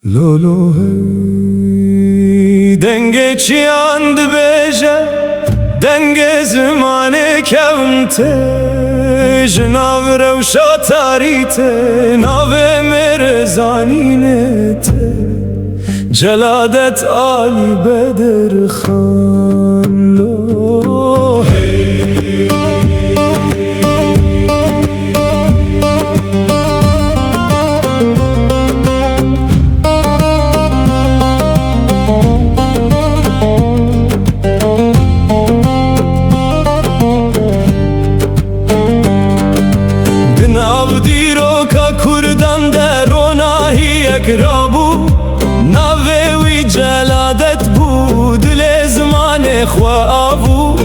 لولو هی دنگ چیان دبیجه دنگ زمانه کونته جناو روشا تاریته ناو مرزانینته جلادت آلی بدر خان لو هی رابو ناوی جلادت بود دل زمان خوابو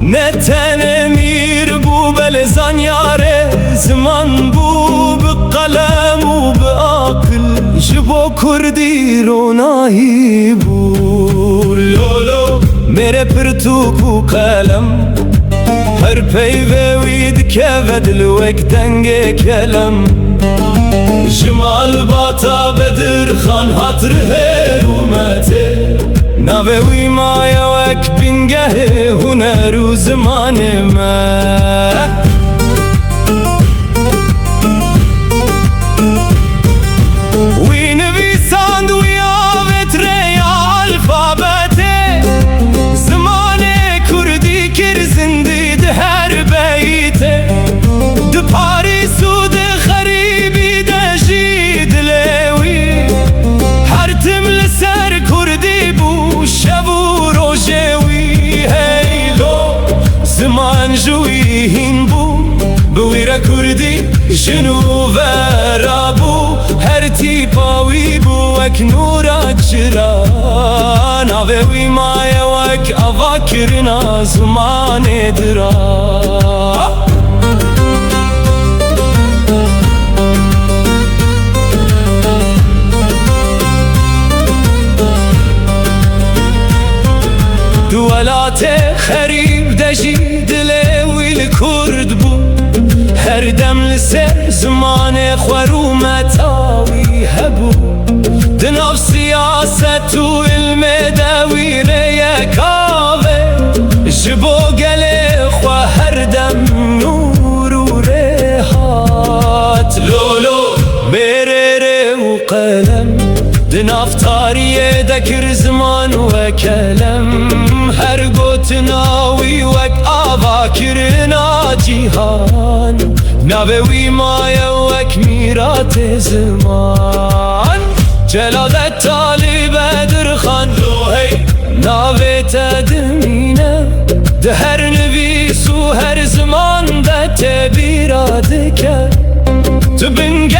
نتن میر بو بل زنیاره زمان بو بقلم و بعقل جبو کردی روناهی بو لولو میره پرتوک و قلم هر پیوید که بدل وک دنگ کلم جمال باتا بدر خان حطر هرومته ناوی مایا وک بینگه هنر و زمان ما وی نویساند وی آوت ریا الفابته زمان کردی کر زندی ده هر بیته ده پاریس و ده خریبی ده جید لیوی هر تم لسر کردی بو شب و روژوی هیلو زمان جوی هین بو بویره کردی جنو ورا بو هر تیپاوی بو وک نورا چرا ناوی مایا وک آوا کرنا زمان درا دولات خریب دجی دلوی لکرد بو هر دم لسر زمان خرومت آوی هبو دناف سیاست و علم داوی ریکاوه جبو گله خواه هر دم نور و ریحات لولو بیره و قلم دناف تاریه دکر زمان و کلم هر گوت ناوی وک آوا کرنا جیهان ناوی مایا وک میرات زمان جلادت طالب بدر خان لوهی ناوی تدمینه ده هر نویس و هر زمان ده تبیراد کرد تو بنگه